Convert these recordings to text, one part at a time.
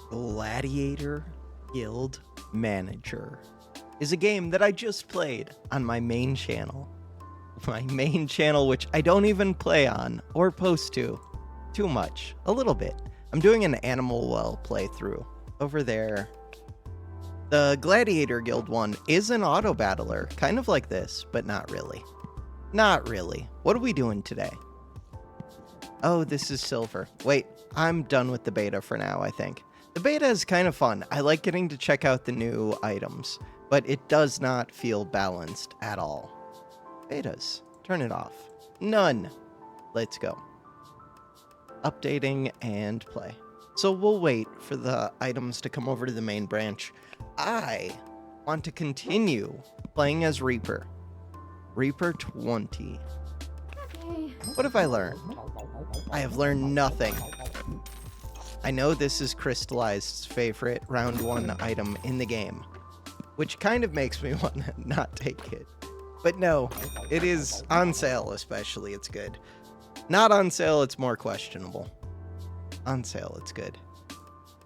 Gladiator Guild Manager is a game that I just played on my main channel. My main channel, which I don't even play on or post to too much, a little bit. I'm doing an Animal Well playthrough over there. The Gladiator Guild one is an auto battler, kind of like this, but not really. Not really. What are we doing today? Oh, this is silver. Wait, I'm done with the beta for now, I think. The beta is kind of fun. I like getting to check out the new items, but it does not feel balanced at all. Betas. Turn it off. None. Let's go. Updating and play. So we'll wait for the items to come over to the main branch. I want to continue playing as Reaper. Reaper 20. What have I learned? I have learned nothing. I know this is Crystallized's favorite round 1 item in the game, which kind of makes me want to not take it. But no, it is on sale especially, it's good. Not on sale, it's more questionable. On sale, it's good.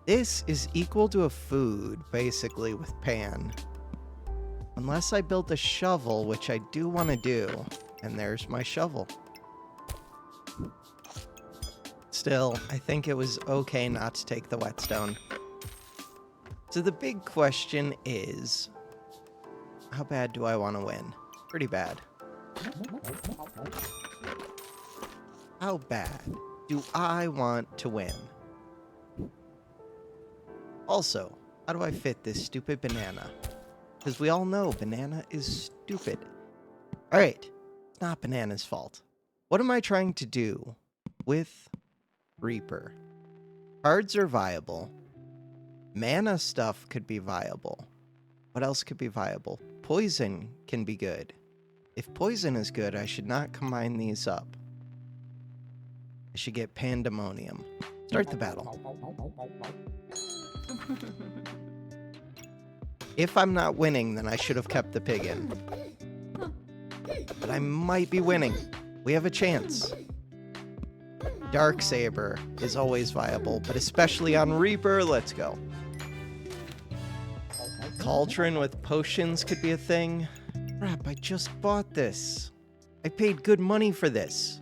This is equal to a food, basically, with pan. Unless I build a shovel, which I do want to do. And there's my shovel. Still, I think it was okay not to take the whetstone. So the big question is, how bad do I want to win? Pretty bad. How bad do I want to win? Also, how do I fit this stupid banana? Because we all know banana is stupid. Alright, it's not banana's fault. What am I trying to do with Reaper? Cards are viable. Mana stuff could be viable. What else could be viable? Poison can be good. If poison is good, I should not combine these up. I should get pandemonium. Start the battle. If I'm not winning, then I should have kept the pig in. But I might be winning. We have a chance. Darksaber is always viable, but especially on Reaper, let's go. Cauldron with potions could be a thing. Crap, I just bought this. I paid good money for this.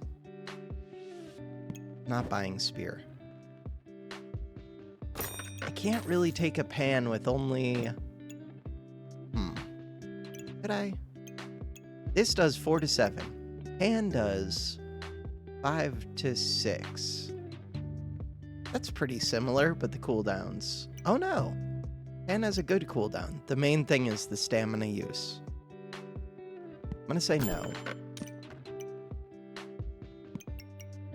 Not buying spear. I can't really take a pan with only... Could I? This does 4 to 7. Pan does 5 to 6. That's pretty similar, but the cooldowns... Oh no! Pan has a good cooldown. The main thing is the stamina use. I'm gonna say no.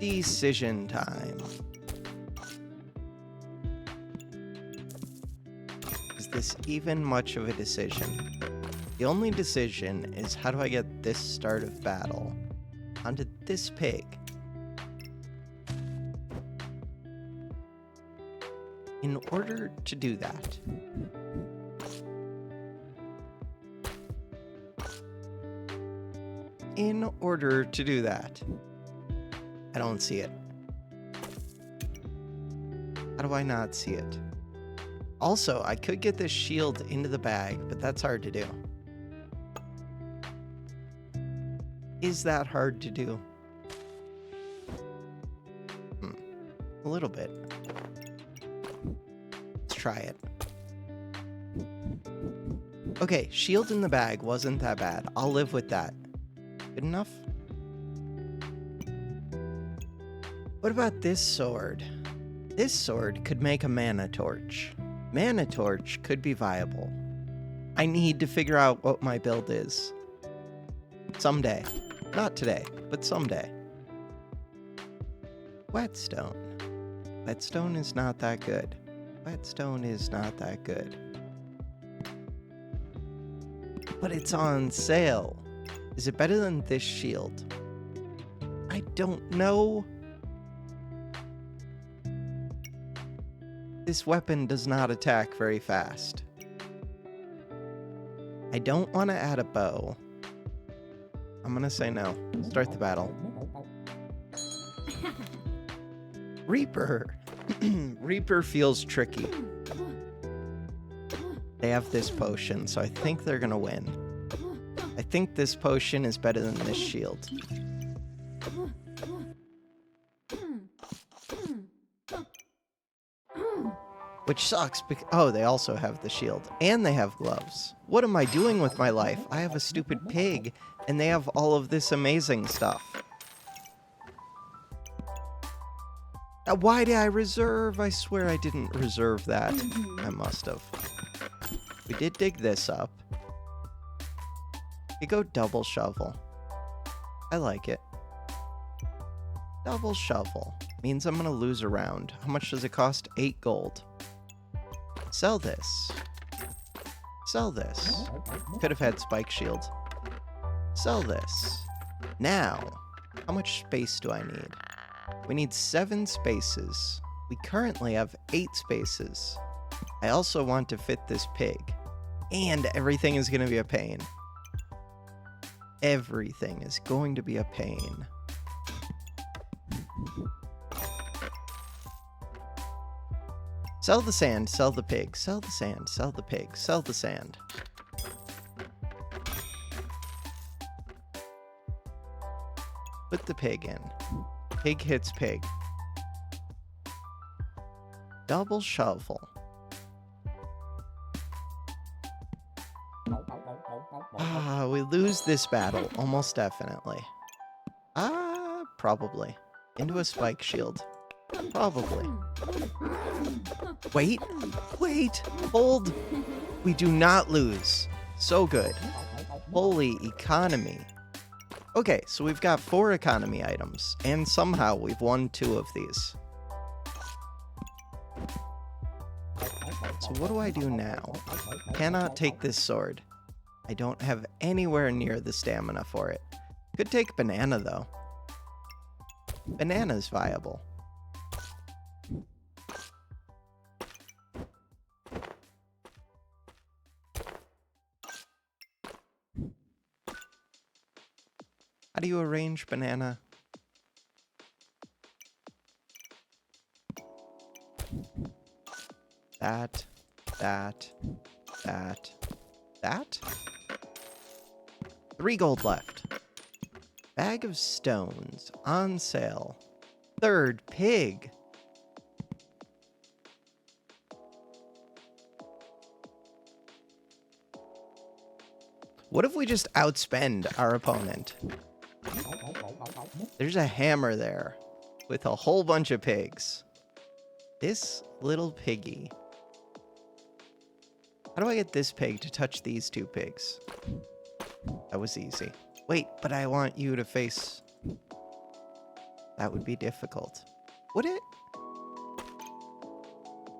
Decision time. Is this even much of a decision? The only decision is how do I get this start of battle onto this pig? In order to do that, I don't see it. How do I not see it? Also, I could get this shield into the bag, but that's hard to do. Is that hard to do? A little bit. Let's try it. Okay, shield in the bag wasn't that bad. I'll live with that. Good enough? What about this sword? This sword could make a mana torch. Mana torch could be viable. I need to figure out what my build is. Someday. Not today, but someday. Whetstone. Whetstone is not that good. Whetstone is not that good. But it's on sale. Is it better than this shield? I don't know. This weapon does not attack very fast. I don't want to add a bow. I'm gonna say no. Start the battle. Reaper. Reaper feels tricky. They have this potion, so I think they're gonna win. I think this potion is better than this shield. Which sucks because, oh, they also have the shield. And they have gloves. What am I doing with my life? I have a stupid pig, and they have all of this amazing stuff. Why did I reserve? I swear I didn't reserve that. I must have. We did dig this up. You go double shovel. I like it. Double shovel. Means I'm gonna lose a round. How much does it cost? 8 gold. Sell this. Sell this. Could have had spike shield. Sell this. Now, how much space do I need? We need 7 spaces. We currently have 8 spaces. I also want to fit this pig. And everything is going to be a pain. Everything is going to be a pain. Sell the sand, sell the pig, sell the sand, sell the pig, sell the sand. Put the pig in. Pig hits pig. Double shovel. We lose this battle, almost definitely. Probably. Into a spike shield. Probably. Wait, hold. We do not lose. So good. Holy economy. Okay, so we've got 4 economy items, and somehow we've won 2 of these. So what do I do now? Cannot take this sword. I don't have anywhere near the stamina for it. Could take banana, though. Banana's viable. How do you arrange banana? That. 3 gold left. Bag of stones. On sale. 3rd pig. What if we just outspend our opponent? There's a hammer there with a whole bunch of pigs. This little piggy. How do I get this pig to touch these 2 pigs? That was easy. Wait, but I want you to face... That would be difficult. Would it?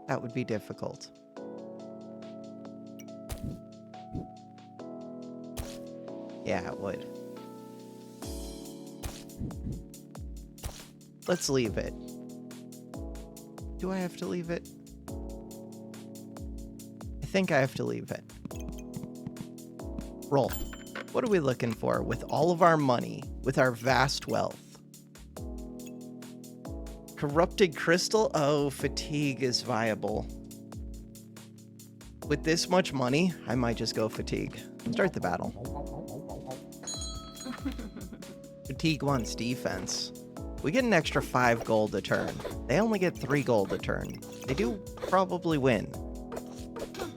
That would be difficult. Yeah, it would. Let's leave it. Do I have to leave it? I think I have to leave it. Roll. What are we looking for with all of our money, with our vast wealth? Corrupted crystal? Oh, fatigue is viable. With this much money, I might just go fatigue. Start the battle. Fatigue wants defense. We get an extra 5 gold a turn. They only get 3 gold a turn. They do probably win.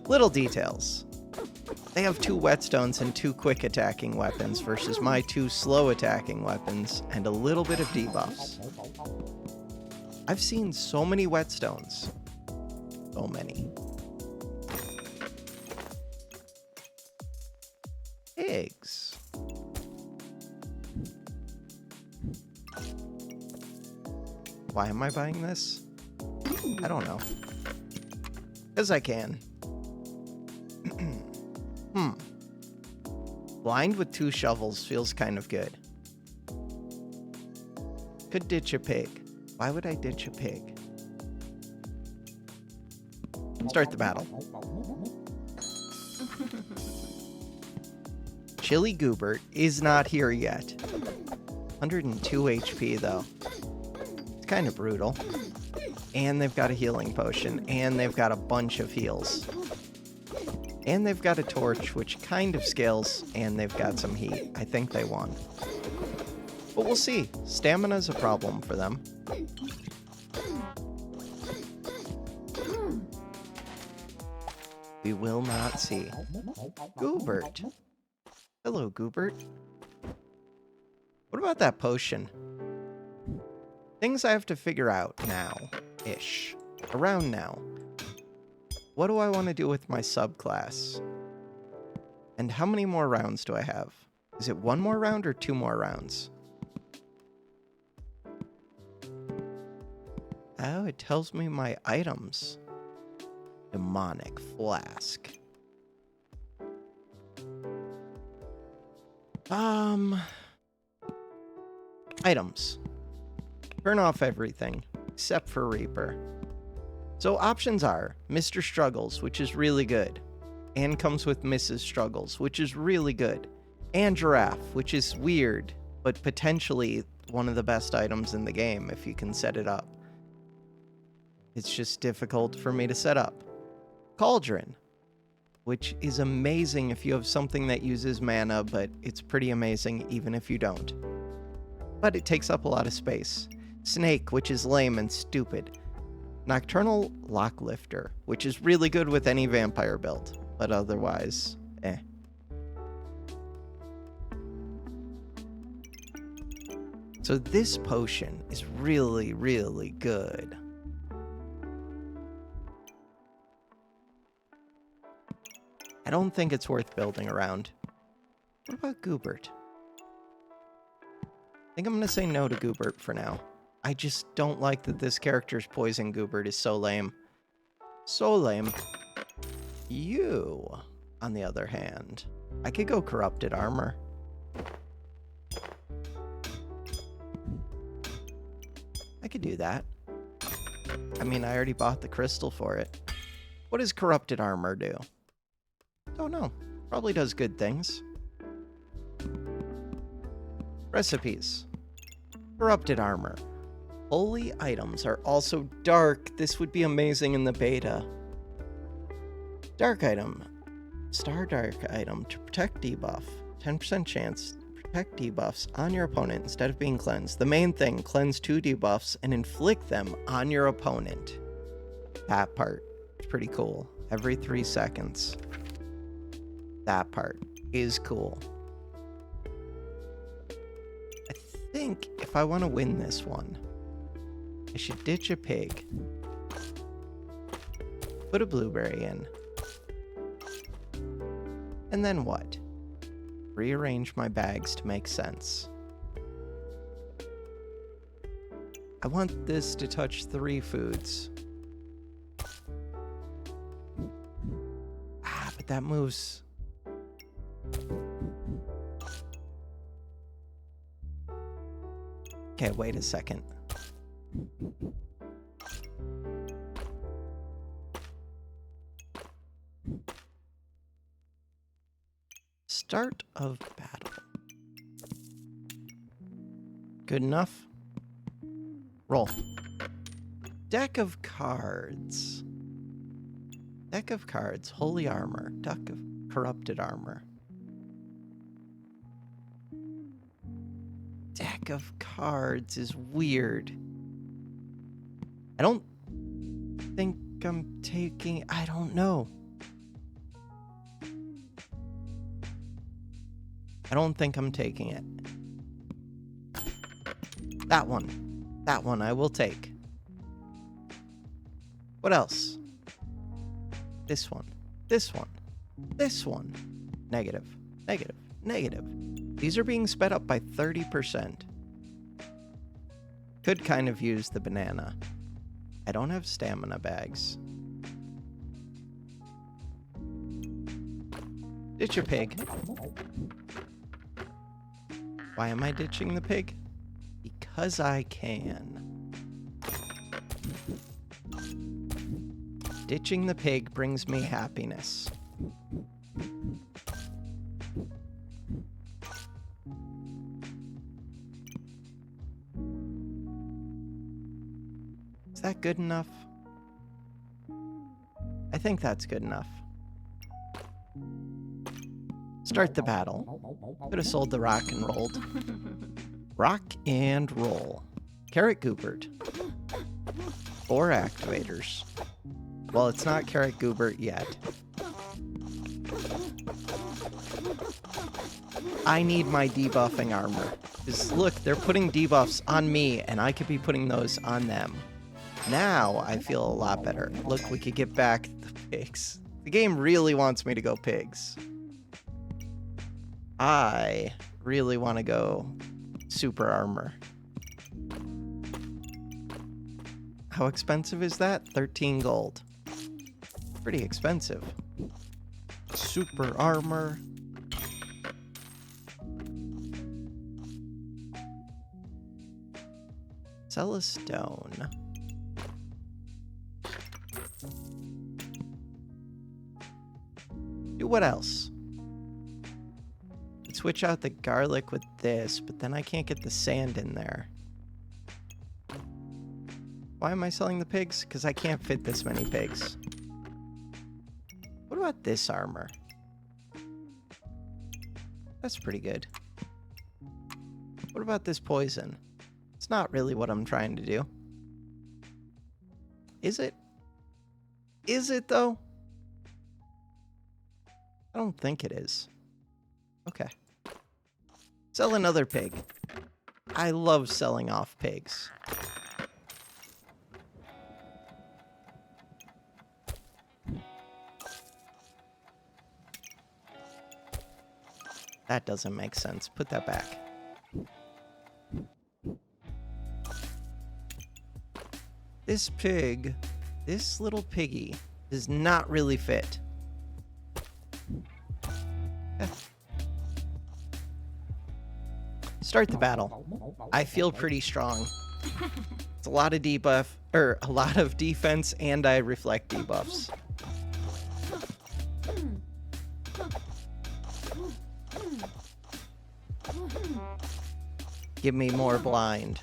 Little details. They have 2 whetstones and 2 quick attacking weapons versus my 2 slow attacking weapons and a little bit of debuffs. I've seen so many whetstones. So many. Eggs. Why am I buying this? I don't know. Because I can. Blind with 2 shovels feels kind of good. Could ditch a pig. Why would I ditch a pig? Start the battle. Chili Goobert is not here yet. 102 HP though. It's kind of brutal. And they've got a healing potion, and they've got a bunch of heals. And they've got a torch, which kind of scales, and they've got some heat. I think they won. But we'll see. Stamina's a problem for them. We will not see. Goobert. Hello, Goobert. What about that potion? Things I have to figure out now-ish. Around now. What do I want to do with my subclass? And how many more rounds do I have? Is it 1 more round or 2 more rounds? Oh, it tells me my items. Demonic flask. Items. Turn off everything, except for Reaper. So options are Mr. Struggles, which is really good, and comes with Mrs. Struggles, which is really good, and Giraffe, which is weird, but potentially one of the best items in the game if you can set it up. It's just difficult for me to set up. Cauldron, which is amazing if you have something that uses mana, but it's pretty amazing even if you don't. But it takes up a lot of space. Snake, which is lame and stupid. Nocturnal Locklifter, which is really good with any vampire build, but otherwise, eh. So this potion is really, really good. I don't think it's worth building around. What about Goobert? I think I'm going to say no to Goobert for now. I just don't like that this character's poison Goobert is so lame. So lame. You, on the other hand, I could go Corrupted Armor. I could do that. I mean, I already bought the crystal for it. What does Corrupted Armor do? Don't know. Probably does good things. Recipes. Corrupted Armor. Holy items are also dark. This would be amazing in the beta. Dark item. Star Dark item to protect debuff. 10% chance to protect debuffs on your opponent instead of being cleansed. The main thing, cleanse 2 debuffs and inflict them on your opponent. That part is pretty cool. Every 3 seconds. That part is cool. I think if I want to win this one, I should ditch a pig. Put a blueberry in. And then what? Rearrange my bags to make sense. I want this to touch 3 foods. But that moves... Okay, wait a second. Start of battle. Good enough? Roll. Deck of cards. Deck of cards. Holy armor. Deck of corrupted armor. Deck of cards is weird. I don't think I'm taking... I don't know. I don't think I'm taking it. That one. That one I will take. What else? This one. This one. This one. Negative. Negative. Negative. These are being sped up by 30%. Could kind of use the banana. I don't have stamina bags. Ditch your pig. Why am I ditching the pig? Because I can. Ditching the pig brings me happiness. Is that good enough? I think that's good enough. Start the battle. Could have sold the rock and rolled. Rock and roll. Carrot Goobert. 4 activators. Well, it's not Carrot Goobert yet. I need my debuffing armor. Because look, they're putting debuffs on me, and I could be putting those on them. Now I feel a lot better. Look, we could get back the pigs. The game really wants me to go pigs. I really want to go super armor. How expensive is that? 13 gold. Pretty expensive. Super armor. Sell a stone. Do what else? Switch out the garlic with this, but then I can't get the sand in there. Why am I selling the pigs? Because I can't fit this many pigs. What about this armor? That's pretty good. What about this poison? It's not really what I'm trying to do. Is it? Is it, though? I don't think it is. Okay. Sell another pig. I love selling off pigs. That doesn't make sense. Put that back. This pig, this little piggy, does not really fit. Start the battle. I feel pretty strong. It's a lot of debuff, or a lot of defense, and I reflect debuffs. Give me more blind.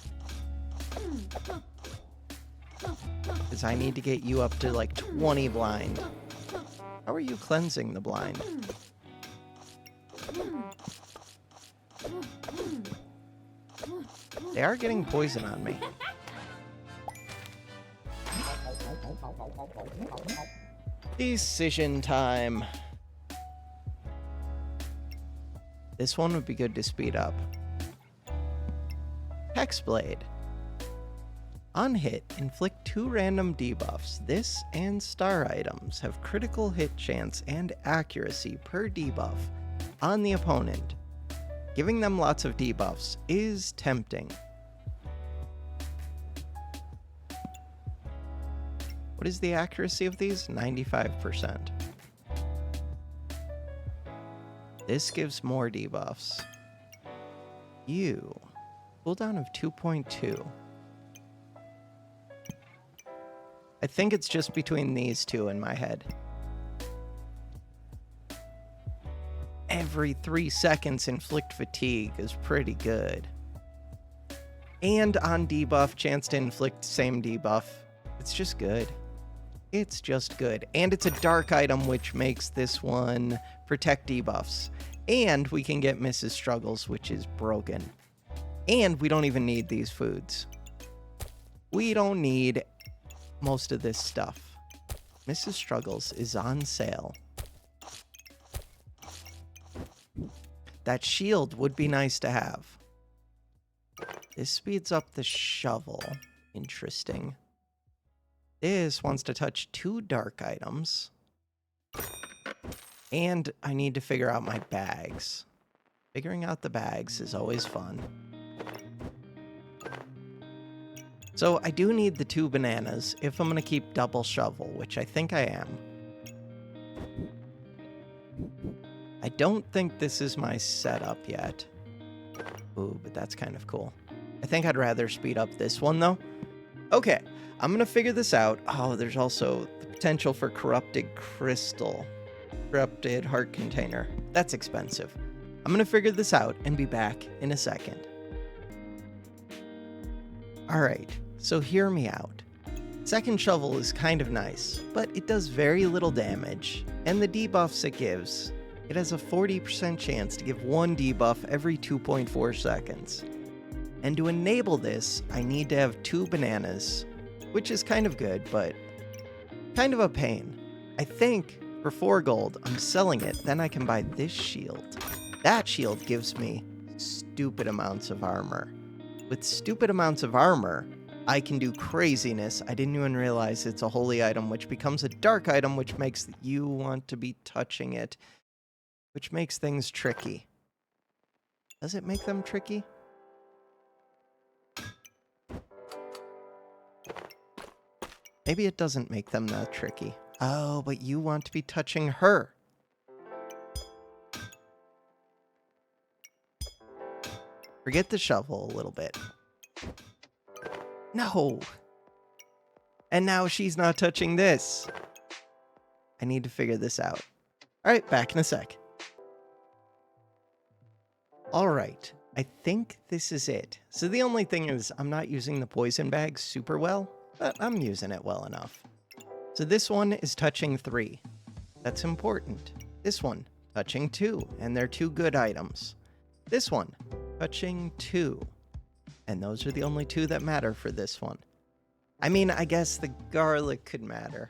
Because I need to get you up to like 20 blind. How are you cleansing the blind? They are getting poison on me. Decision time. This one would be good to speed up. Hexblade. On hit, inflict 2 random debuffs. This and star items have critical hit chance and accuracy per debuff on the opponent. Giving them lots of debuffs is tempting. What is the accuracy of these? 95%. This gives more debuffs. You. Cooldown of 2.2. I think it's just between these two in my head. Every 3 seconds inflict fatigue is pretty good. And on debuff, chance to inflict same debuff. It's just good. It's just good. And it's a dark item, which makes this one protect debuffs. And we can get Mrs. Struggles, which is broken. And we don't even need these foods. We don't need most of this stuff. Mrs. Struggles is on sale. That shield would be nice to have. This speeds up the shovel. Interesting. This wants to touch 2 dark items. And I need to figure out my bags. Figuring out the bags is always fun. So I do need the 2 bananas if I'm going to keep double shovel, which I think I am. I don't think this is my setup yet. Ooh, but that's kind of cool. I think I'd rather speed up this one, though. Okay, I'm going to figure this out. Oh, there's also the potential for corrupted crystal. Corrupted heart container. That's expensive. I'm going to figure this out and be back in a second. All right, so hear me out. Second shovel is kind of nice, but it does very little damage, and the debuffs it gives, it has a 40% chance to give one debuff every 2.4 seconds. And to enable this, I need to have 2 bananas, which is kind of good, but kind of a pain. I think for 4 gold, I'm selling it, then I can buy this shield. That shield gives me stupid amounts of armor. With stupid amounts of armor, I can do craziness. I didn't even realize it's a holy item, which becomes a dark item, which makes you want to be touching it, which makes things tricky. Does it make them tricky? Maybe it doesn't make them that tricky. Oh, but you want to be touching her. Forget the shovel a little bit. No. And now she's not touching this. I need to figure this out. All right, back in a sec. All right, I think this is it. So the only thing is I'm not using the poison bag super well, but I'm using it well enough. So this one is touching 3. That's important. This one, touching 2, and they're 2 good items. This one, touching 2. And those are the only 2 that matter for this one. I mean, I guess the garlic could matter.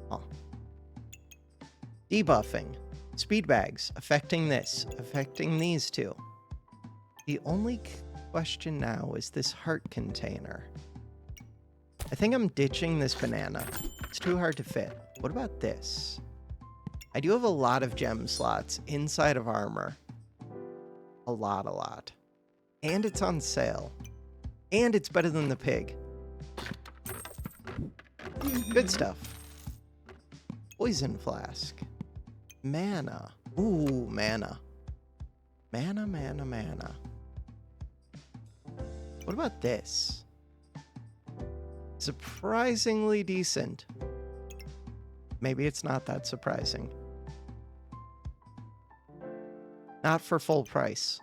Oh. Debuffing. Speed bags. Affecting this. Affecting these 2. The only question now is this heart container. I think I'm ditching this banana. It's too hard to fit. What about this? I do have a lot of gem slots inside of armor. A lot. And it's on sale. And it's better than the pig. Good stuff. Poison flask. Mana. Ooh, mana. Mana. What about this? Surprisingly decent. Maybe it's not that surprising. Not for full price.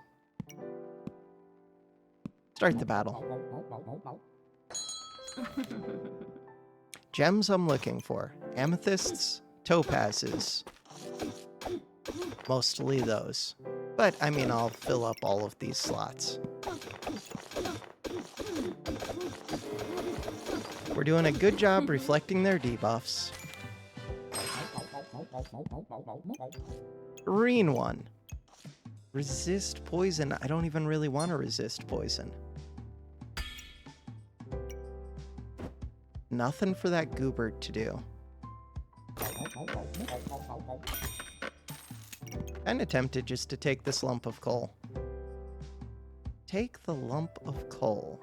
Start the battle. Gems I'm looking for. Amethysts, topazes. Mostly those. But, I mean, I'll fill up all of these slots. We're doing a good job reflecting their debuffs. Green one. Resist poison. I don't even really want to resist poison. Nothing for that Goobert to do. Kinda tempted just to take this lump of coal. Take the lump of coal.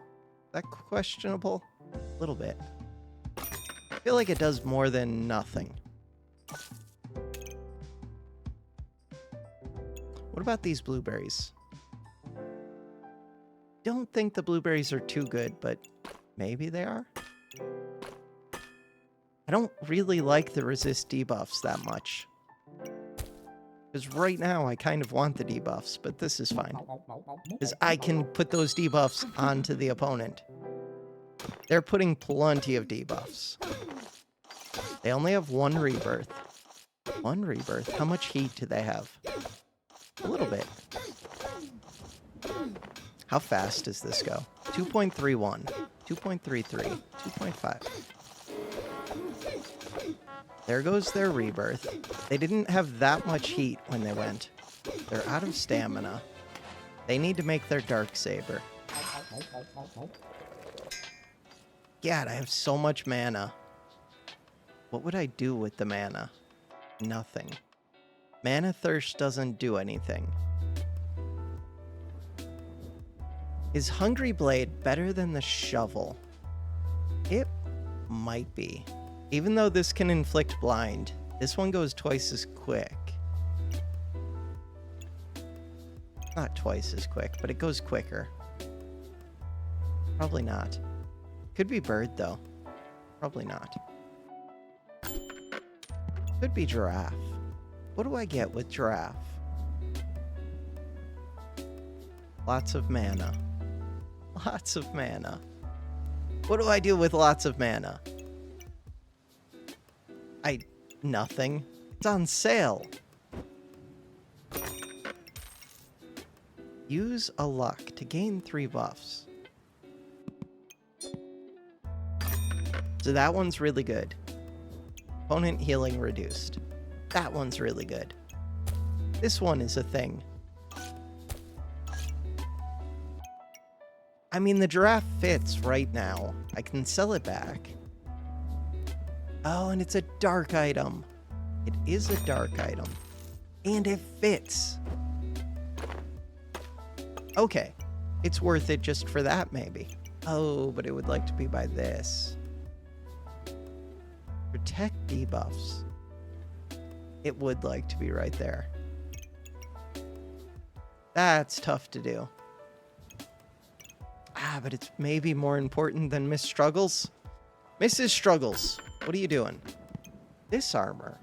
Is that questionable? A little bit. I feel like it does more than nothing. What about these blueberries? Don't think the blueberries are too good, but maybe they are? I don't really like the resist debuffs that much. Because right now I kind of want the debuffs, but this is fine. Because I can put those debuffs onto the opponent. They're putting plenty of debuffs. They only have 1 rebirth. 1 rebirth? How much heat do they have? A little bit. How fast does this go? 2.31, 2.33, 2.5. There goes their rebirth. They didn't have that much heat when they went. They're out of stamina. They need to make their dark saber. God, I have so much mana. What would I do with the mana? Nothing. Mana Thirst doesn't do anything. Is Hungry Blade better than the shovel? It might be. Even though this can inflict blind, this one goes twice as quick. Not twice as quick, but it goes quicker. Probably not. Could be bird, though. Probably not. Could be giraffe. What do I get with giraffe? Lots of mana. Lots of mana. What do I do with lots of mana? Nothing. It's on sale. Use a luck to gain 3 buffs. So that one's really good. Opponent healing reduced. That one's really good. This one is a thing. I mean, the giraffe fits right now. I can sell it back. Oh, and it's a dark item. It is a dark item. And it fits. Okay. It's worth it just for that, maybe. Oh, but it would like to be by this. Protect debuffs. It would like to be right there. That's tough to do. But it's maybe more important than Miss Struggles. Mrs. Struggles, what are you doing? This armor.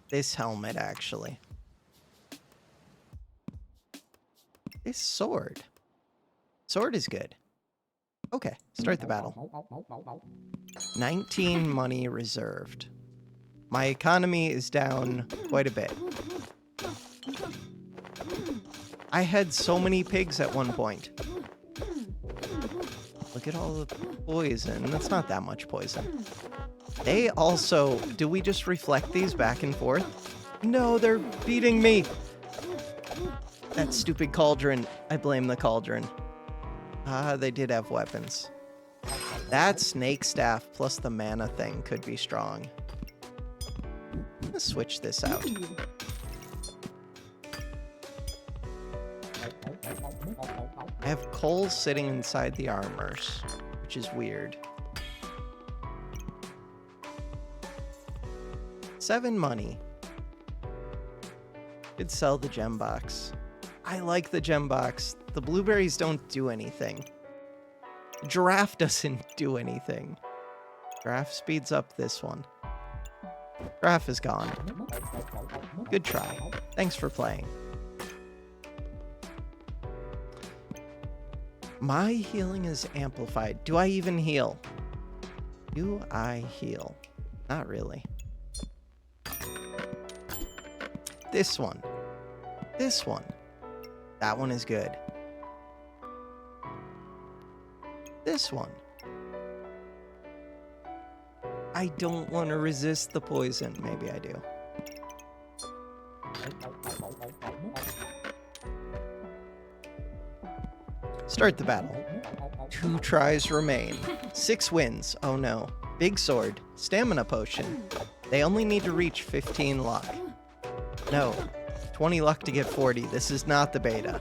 This helmet, actually. This sword. Sword is good. Okay, start the battle. 19 money reserved. My economy is down quite a bit. I had so many pigs at one point. Look at all the poison. That's not that much poison. They also... Do we just reflect these back and forth? No, they're beating me. That stupid cauldron. I blame the cauldron. They did have weapons. That snake staff plus the mana thing could be strong. Let's switch this out. I have coal sitting inside the armors, which is weird. 7 money. Could sell the gem box. I like the gem box. The blueberries don't do anything. Giraffe doesn't do anything. Giraffe speeds up this one. Giraffe is gone. Good try. Thanks for playing. My healing is amplified. Do I even heal? Do I heal? Not really. This one. This one. That one is good. This one. I don't want to resist the poison. Maybe I do. Start the battle. 2 tries remain. 6 wins. Oh no. Big sword. Stamina potion. They only need to reach 15 luck. No. 20 luck to get 40. This is not the beta.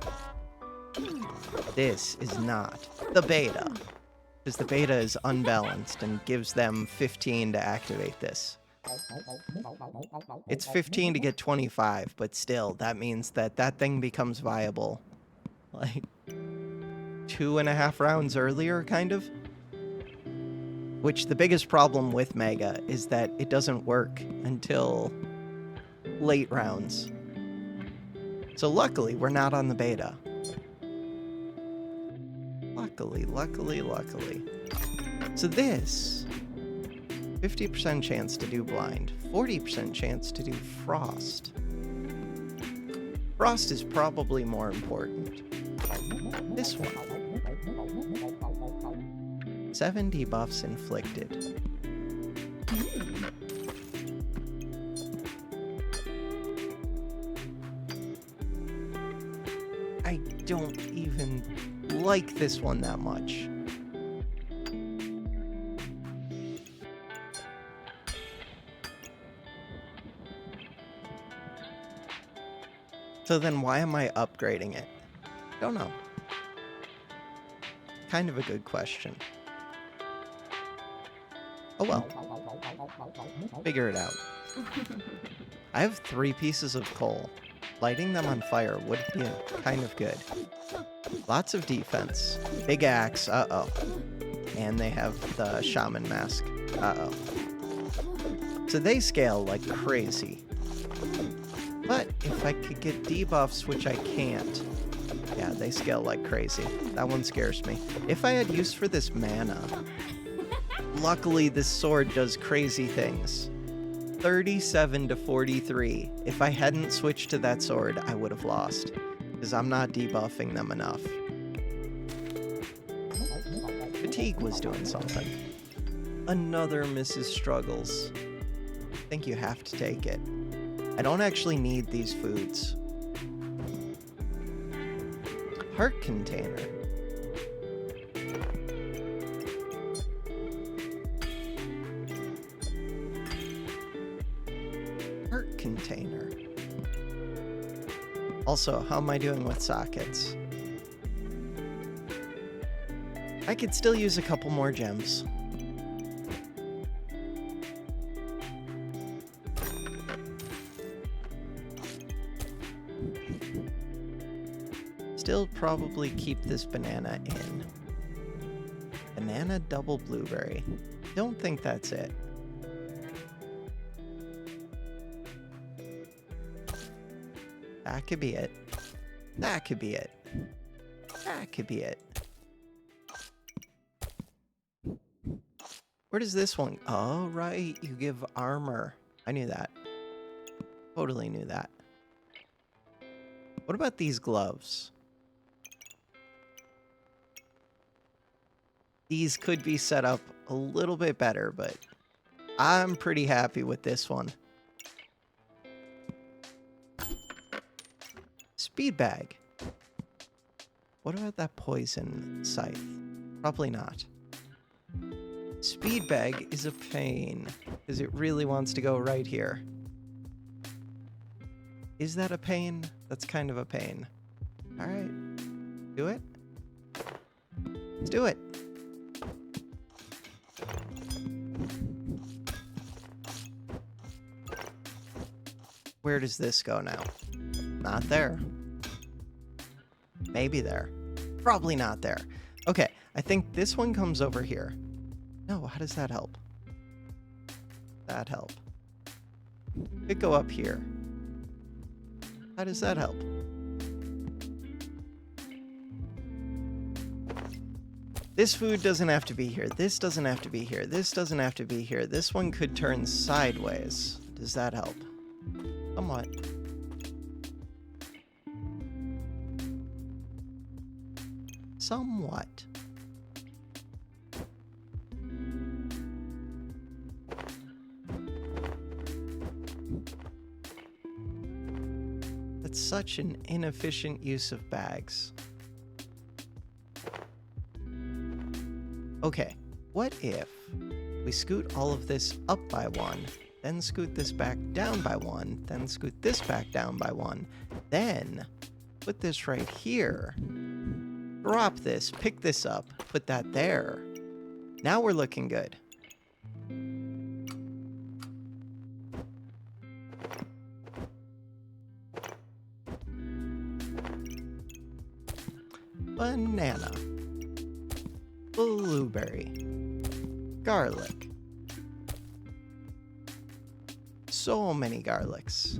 This is not the beta. Because the beta is unbalanced and gives them 15 to activate this. It's 15 to get 25, but still, that means that that thing becomes viable. Like... 2.5 rounds earlier, kind of. Which the biggest problem with Mega is that it doesn't work until late rounds. So luckily, we're not on the beta. Luckily. So this, 50% chance to do blind, 40% chance to do frost. Frost is probably more important. This one. 7 debuffs inflicted. I don't even like this one that much. So then why am I upgrading it? Don't know. Kind of a good question. Oh well. Figure it out. I have 3 pieces of coal. Lighting them on fire would be kind of good. Lots of defense. Big axe. Uh-oh. And they have the shaman mask. Uh-oh. So they scale like crazy. But if I could get debuffs, which I can't. Yeah, they scale like crazy. That one scares me. If I had use for this mana, Luckily, this sword does crazy things. 37 to 43. If I hadn't switched to that sword, I would have lost. Because I'm not debuffing them enough. Fatigue was doing something. Another Mrs. Struggles. I think you have to take it. I don't actually need these foods. Heart container. Heart container. Also, how am I doing with sockets? I could still use a couple more gems. Still probably keep this banana in. Banana double blueberry. Don't think that's it. That could be it. That could be it. That could be it. Where does this one? Oh, right. You give armor. I knew that. Totally knew that. What about these gloves? These could be set up a little bit better, but I'm pretty happy with this one. Speed bag. What about that poison scythe? Probably not. Speed bag is a pain, because it really wants to go right here. Is that a pain? That's kind of a pain. All right. Do it. Let's do it. Where does this go now? Not there. Maybe there. Probably not there. Okay, I think this one comes over here. No, how does that help? That help. Could go up here. How does that help? This food doesn't have to be here. This doesn't have to be here. This doesn't have to be here. This one could turn sideways. Does that help? Somewhat. Somewhat. That's such an inefficient use of bags. Okay, what if we scoot all of this up by one, then scoot this back down by one, then scoot this back down by one, then put this right here, drop this, pick this up, put that there. Now we're looking good. Banana. Blueberry. Garlic. So many garlics.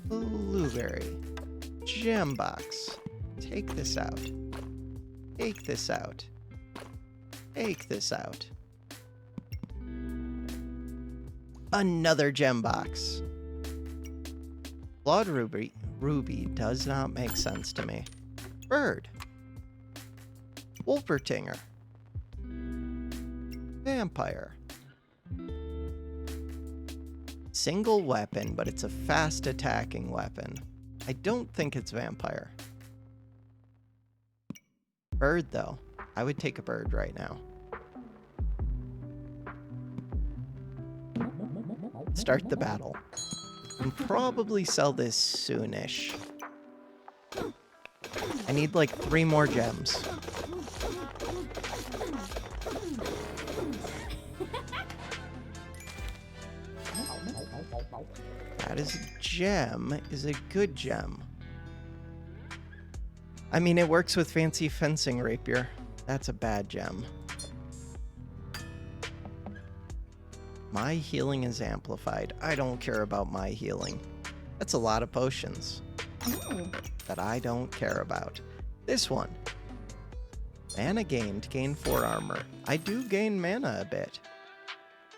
Blueberry. Gem box. Take this out. Take this out. Take this out. Another gem box. Blood ruby does not make sense to me. Bird. Wolpertinger. Vampire. Single weapon, but it's a fast attacking weapon. I don't think it's vampire. Bird, though. I would take a bird right now. Start the battle. And probably sell this soonish. I need like 3 more gems. That is a gem, is a good gem. I mean, it works with fancy fencing rapier. That's a bad gem. My healing is amplified. I don't care about my healing. That's a lot of potions that I don't care about. This one. Mana gained. Gain 4 armor. I do gain mana a bit.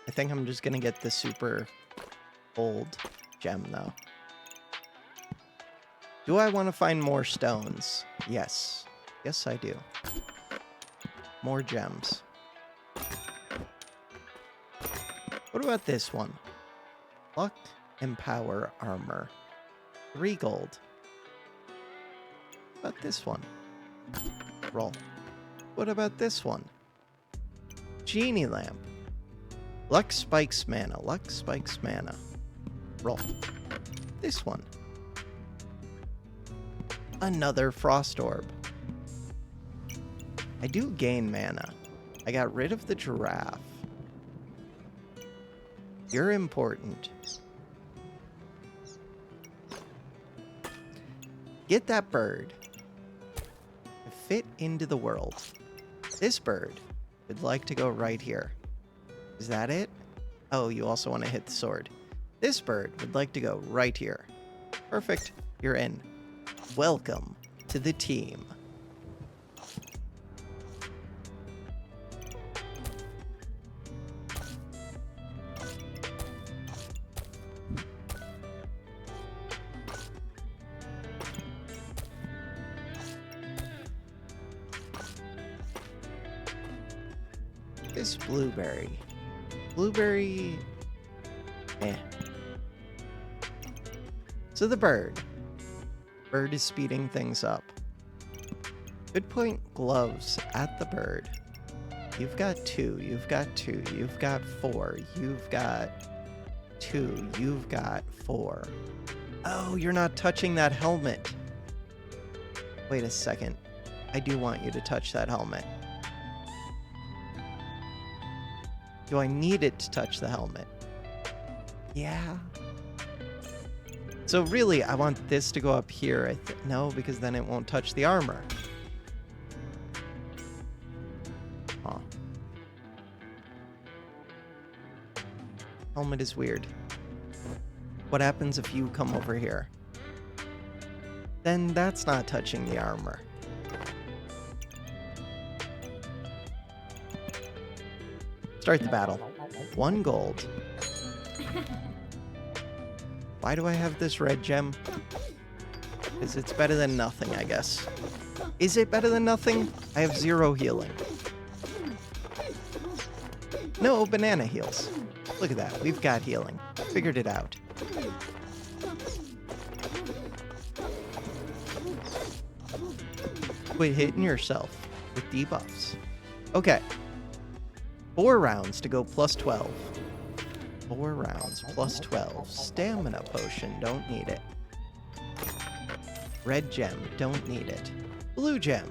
I think I'm just gonna get the super old gem, though. Do I want to find more stones? Yes. Yes, I do. More gems. What about this one? Luck and power armor. 3 gold. What about this one? Roll. What about this one? Genie lamp. Luck spikes mana. Luck spikes mana. Roll. This one. Another frost orb. I do gain mana. I got rid of the giraffe. You're important. Get that bird. Fit into the world. This bird would like to go right here. Is that it? Oh, you also want to hit the sword. This bird would like to go right here. Perfect. You're in. Welcome to the team. This blueberry. Blueberry... eh. So the bird. Bird is speeding things up. Could point gloves at the bird. You've got 2. You've got 2. You've got 4. You've got 2. You've got 4. Oh, you're not touching that helmet. Wait a second. I do want you to touch that helmet. Do I need it to touch the helmet? Yeah. So really, I want this to go up here. No, because then it won't touch the armor. Huh. Helmet is weird. What happens if you come over here? Then that's not touching the armor. Start the battle. 1 gold. Why do I have this red gem? Because it's better than nothing, I guess. Is it better than nothing? I have 0 healing. No, banana heals. Look at that. We've got healing. Figured it out. Quit hitting yourself with debuffs. Okay. 4 rounds to go plus 12. 4 rounds plus 12. Stamina potion, don't need it. Red gem, don't need it. Blue gem.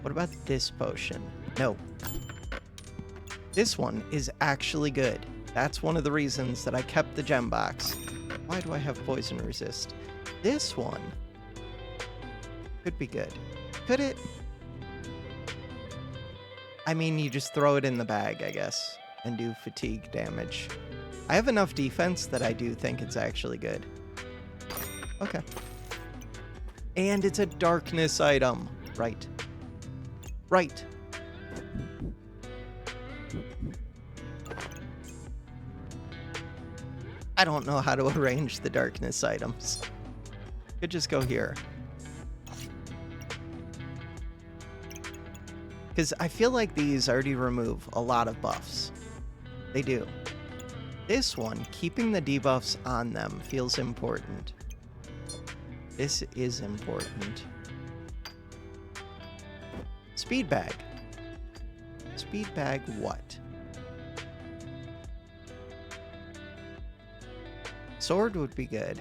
What about this potion? No. This one is actually good. That's one of the reasons that I kept the gem box. Why do I have poison resist? This one could be good. Could it? I mean, you just throw it in the bag, I guess, and do fatigue damage. I have enough defense that I do think it's actually good. Okay. And it's a darkness item. Right. Right. I don't know how to arrange the darkness items. Could just go here. Because I feel like these already remove a lot of buffs. They do. This one, keeping the debuffs on them feels important. This is important. Speed bag. Speed bag what? Sword would be good.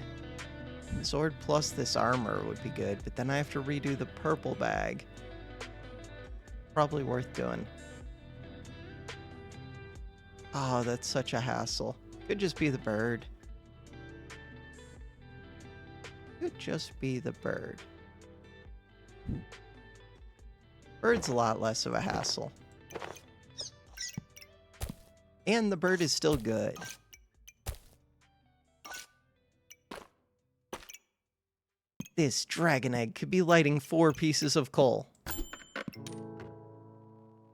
Sword plus this armor would be good, but then I have to redo the purple bag. Probably worth doing. Oh, that's such a hassle. Could just be the bird. Could just be the bird. Bird's a lot less of a hassle. And the bird is still good. This dragon egg could be lighting 4 pieces of coal.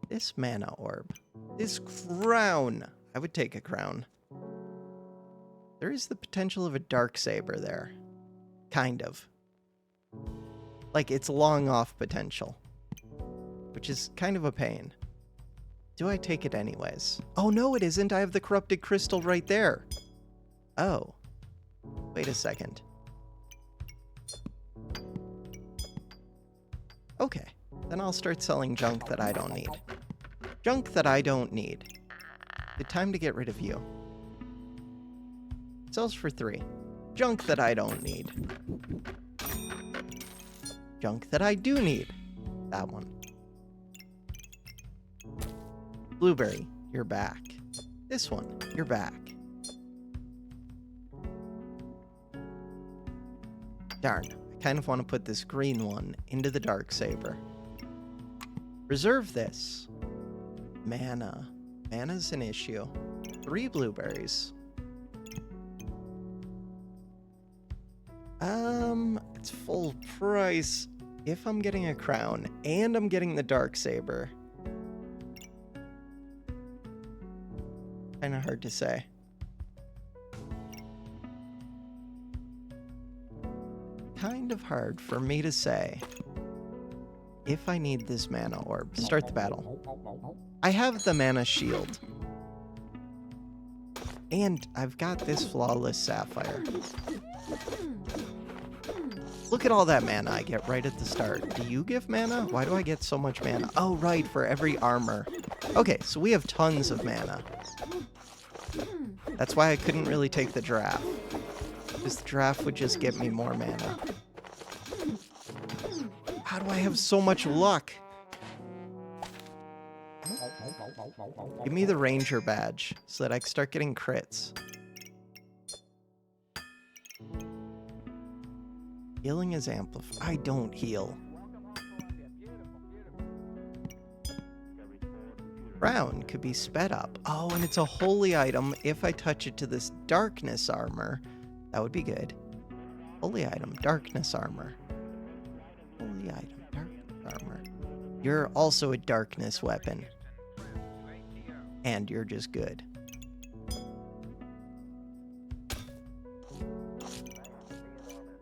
This mana orb. This crown. I would take a crown. There is the potential of a dark saber there. Kind of. Like, it's long off potential. Which is kind of a pain. Do I take it anyways? Oh, no, it isn't. I have the corrupted crystal right there. Oh. Wait a second. Okay. Then I'll start selling junk that I don't need. Junk that I don't need. Good time to get rid of you. Sells for 3. Junk that I don't need. Junk that I do need. That one. Blueberry, you're back. This one, you're back. Darn, I kind of want to put this green one into the dark saber. Reserve this. Mana. Mana's an issue. 3 blueberries. It's full price. If I'm getting a crown and I'm getting the dark saber. Kinda hard to say. Kind of hard for me to say. If I need this mana orb, start the battle. I have the mana shield. And I've got this flawless sapphire. Look at all that mana I get right at the start. Do you give mana? Why do I get so much mana? Oh, right, for every armor. Okay, so we have tons of mana. That's why I couldn't really take the draft. Because the draft would just get me more mana. How do I have so much luck? Give me the ranger badge so that I can start getting crits. Healing is amplified. I don't heal. Crown could be sped up. Oh, and it's a holy item. If I touch it to this darkness armor, that would be good. Holy item, darkness armor. Holy item, darkness armor. You're also a darkness weapon. And you're just good.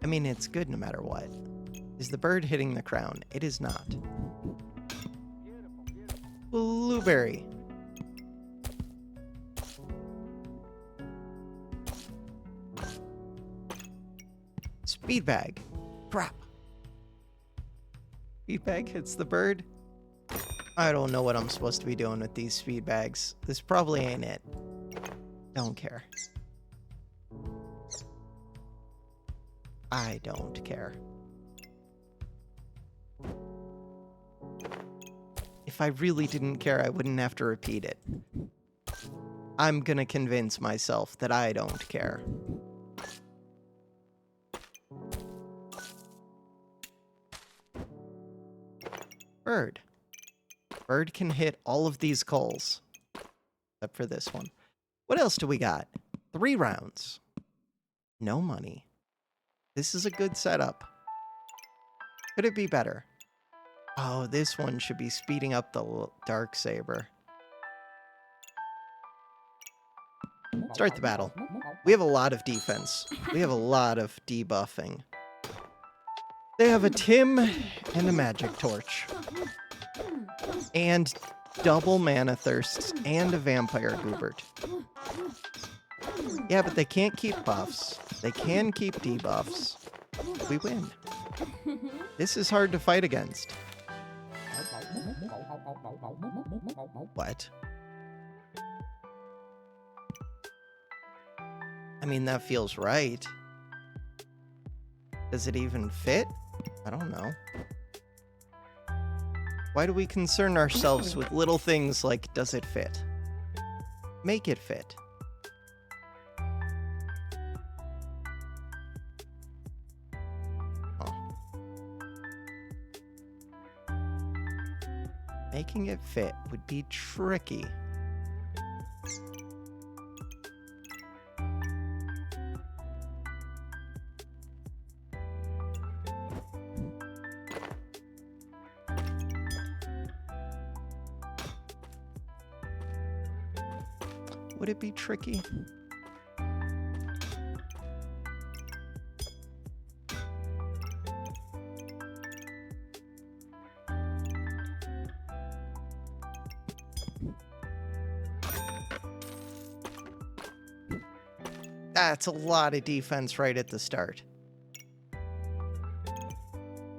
I mean, it's good no matter what. Is the bird hitting the crown? It is not. Blueberry. Speed bag. Crap. Speed bag hits the bird. I don't know what I'm supposed to be doing with these speed bags. This probably ain't it. Don't care. I don't care. If I really didn't care, I wouldn't have to repeat it. I'm gonna convince myself that I don't care. Bird. Bird can hit all of these coals. Except for this one. What else do we got? 3 rounds. No money. This is a good setup. Could it be better? Oh, this one should be speeding up the dark saber. Start the battle. We have a lot of defense. We have a lot of debuffing. They have a Tim and a magic torch. And double mana thirsts and a vampire goobert. Yeah, but they can't keep buffs. They can keep debuffs. We win. This is hard to fight against. What? I mean, that feels right. Does it even fit? I don't know. Why do we concern ourselves with little things like, does it fit? Make it fit. Oh. Making it fit would be tricky. Would it be tricky? That's a lot of defense right at the start.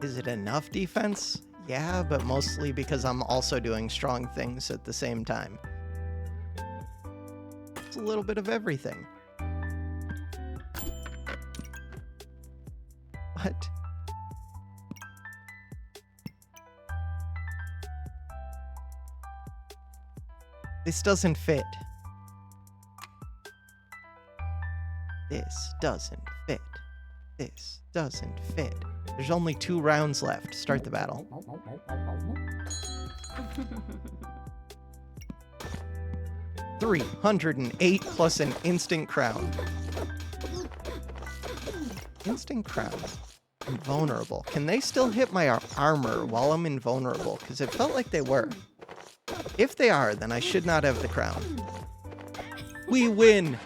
Is it enough defense? Yeah, but mostly because I'm also doing strong things at the same time. It's a little bit of everything. What? This doesn't fit. This doesn't fit. This doesn't fit. There's only 2 rounds left. Start the battle. $308 plus an instant crown. Instant crown. Invulnerable. Can they still hit my armor while I'm invulnerable? Because it felt like they were. If they are, then I should not have the crown. We win!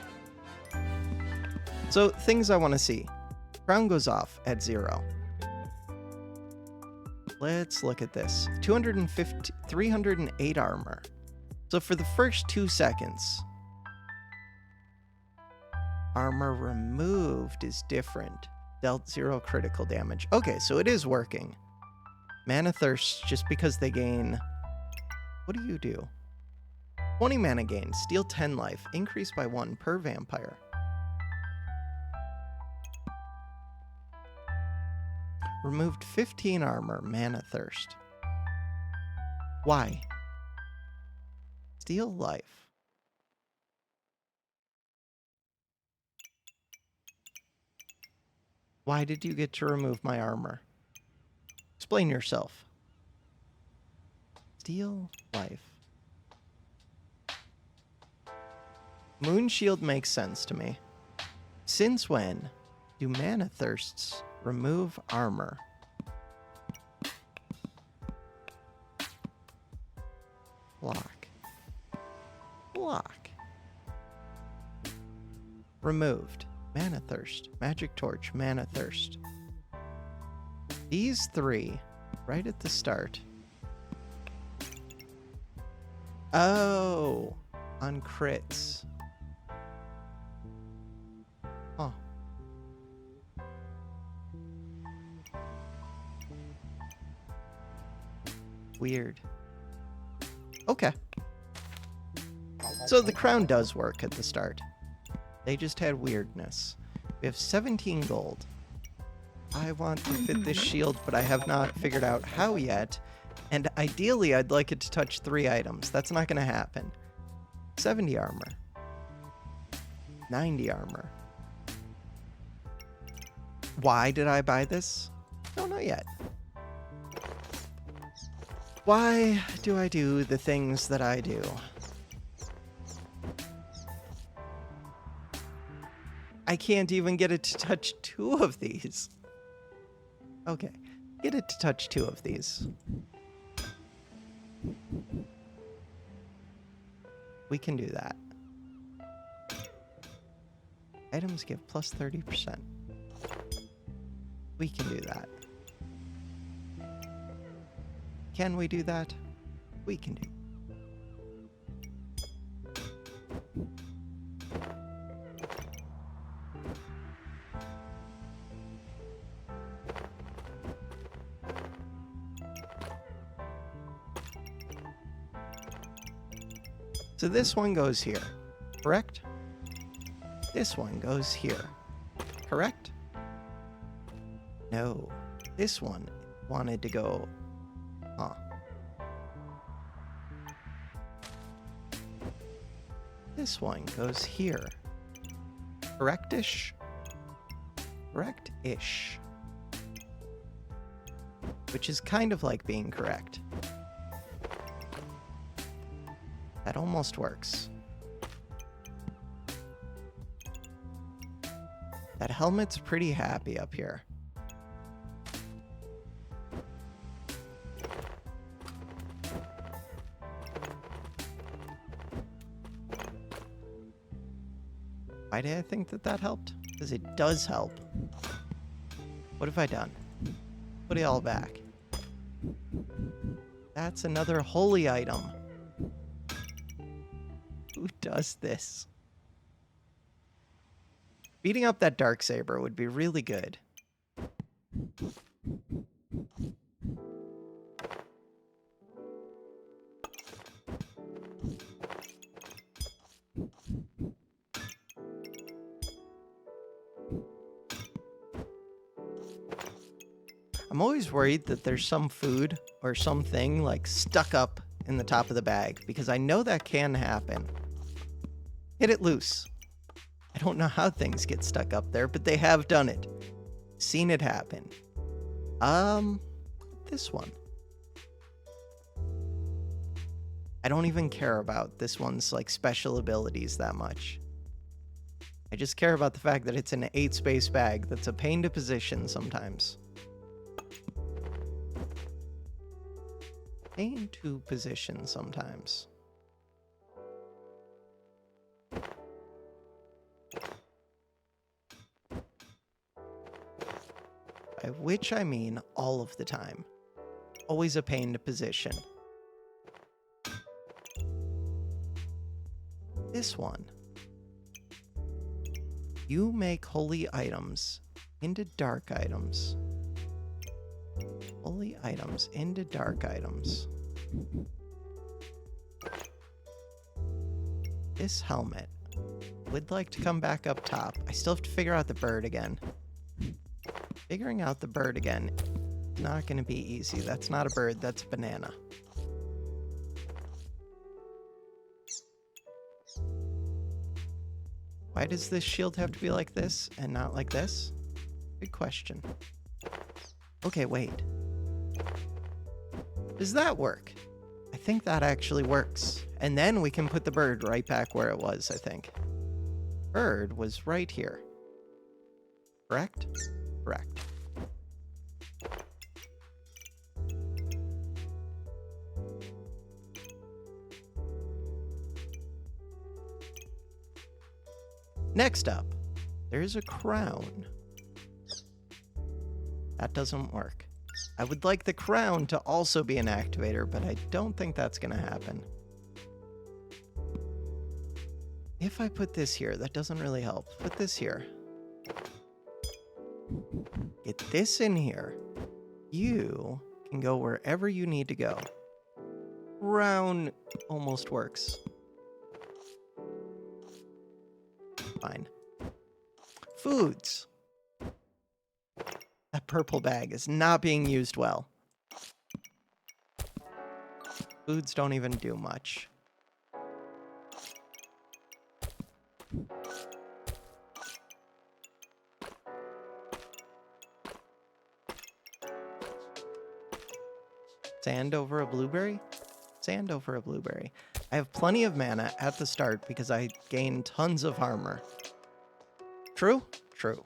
So, things I want to see. Crown goes off at 0. Let's look at this. 308 armor. So for the first 2 seconds, armor removed is different. Dealt 0 critical damage. Okay, so it is working. Mana Thirst, just because they gain... What do you do? 20 mana gain, steal 10 life, increase by 1 per vampire. Removed 15 armor, Mana Thirst. Why? Steal life. Why did you get to remove my armor? Explain yourself. Steal life. Moon Shield makes sense to me. Since when do Mana Thirsts remove armor? Block. Block. Removed. Mana Thirst. Magic Torch. Mana Thirst. These 3, right at the start. Oh, on crits. Huh. Weird. Okay. So the crown does work at the start. They just had weirdness. We have 17 gold. I want to fit this shield, but I have not figured out how yet. And ideally, I'd like it to touch 3 items. That's not going to happen. 70 armor. 90 armor. Why did I buy this? Don't know yet. Why do I do the things that I do? I can't even get it to touch 2 of these. Okay, get it to touch 2 of these. We can do that. Items give plus 30%. We can do that. Can we do that? We can do. So this one goes here, correct? This one goes here, correct? No, this one wanted to go, huh. This one goes here, correct-ish? Correct-ish. Which is kind of like being correct. That almost works. That helmet's pretty happy up here. Why did I think that that helped? Because it does help. What have I done? Put it all back. That's another holy item. Who does this? Beating up that Darksaber would be really good. I'm always worried that there's some food or something like stuck up in the top of the bag because I know that can happen. Hit it loose. I don't know how things get stuck up there, but they have done it. Seen it happen. This one. I don't even care about this one's like special abilities that much. I just care about the fact that it's an 8-space bag that's a pain to position sometimes. Pain to position sometimes. By which I mean all of the time. Always a pain to position. This one. You make holy items into dark items. Holy items into dark items. This helmet would like to come back up top. I still have to figure out the bird again. Figuring out the bird again is not going to be easy. That's not a bird, that's a banana. Why does this shield have to be like this and not like this? Good question. Okay, wait. Does that work? I think that actually works. And then we can put the bird right back where it was, I think. Bird was right here. Correct? Correct. Next up, there's a crown. That doesn't work. I would like the crown to also be an activator, but I don't think that's going to happen. If I put this here, that doesn't really help. Put this here. Get this in here. You can go wherever you need to go. Crown almost works. Fine. Foods. That purple bag is not being used well. Foods don't even do much. Sand over a blueberry? Sand over a blueberry. I have plenty of mana at the start because I gain tons of armor. True? True.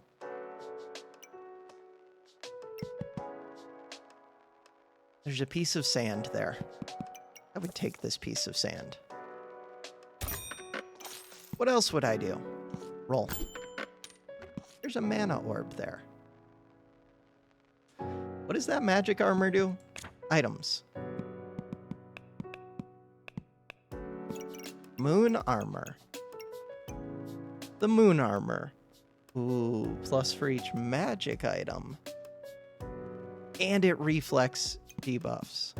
There's a piece of sand there. I would take this piece of sand. What else would I do? Roll. There's a mana orb there. What does that magic armor do? Items. Moon armor. The moon armor. Ooh, plus for each magic item. And it reflex debuffs.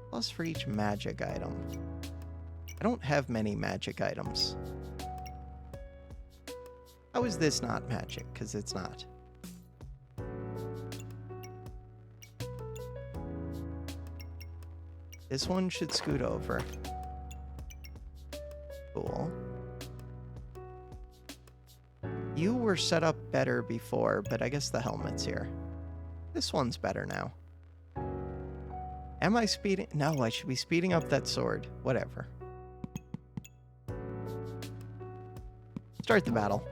Plus for each magic item. I don't have many magic items. How is this not magic? Because it's not. This one should scoot over. Cool. You were set up better before, but I guess the helmet's here. This one's better now. Am I speeding? No, I should be speeding up that sword. Whatever. Start the battle.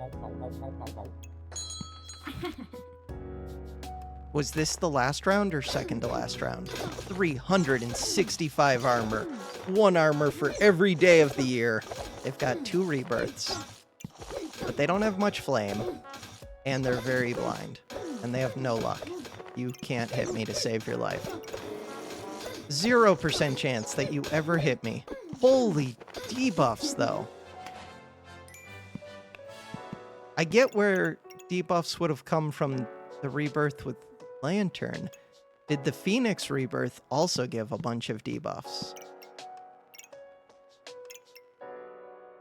Was this the last round or second to last round? 365 armor. 1 armor for every day of the year. They've got 2 rebirths. But they don't have much flame, and they're very blind, and they have no luck. You can't hit me to save your life. 0% chance that you ever hit me. Holy debuffs, though. I get where debuffs would have come from the rebirth with Lantern. Did the Phoenix rebirth also give a bunch of debuffs?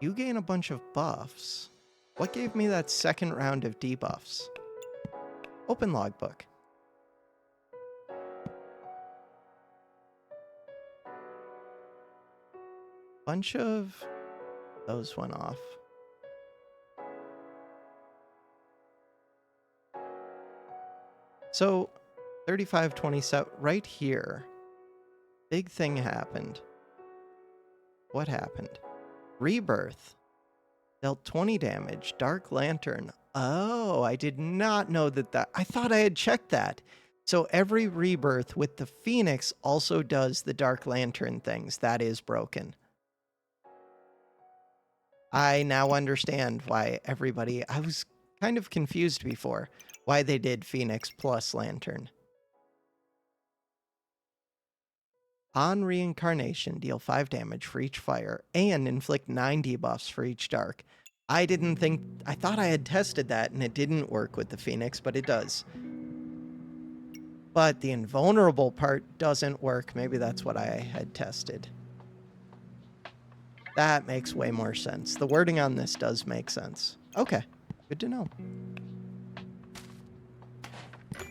You gain a bunch of buffs. What gave me that second round of debuffs? Open logbook. Bunch of those went off. So 3527 right here. Big thing happened. What happened? Rebirth. Dealt 20 damage. Dark Lantern. Oh, I did not know that. I thought I had checked that. So every rebirth with the Phoenix also does the Dark Lantern things. That is broken. I now understand why everybody... I was kind of confused before. Why they did Phoenix plus Lantern. On reincarnation, deal 5 damage for each fire and inflict 9 debuffs for each dark. I thought I had tested that and it didn't work with the Phoenix, but it does. But the invulnerable part doesn't work. Maybe that's what I had tested. That makes way more sense. The wording on this does make sense. Okay, good to know.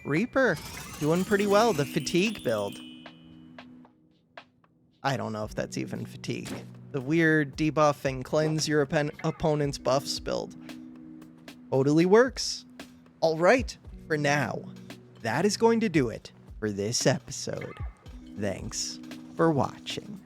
Reaper, doing pretty well. The fatigue build. I don't know if that's even fatigue. The weird debuff and cleanse your opponent's buffs build. Totally works. All right, for now, that is going to do it for this episode. Thanks for watching.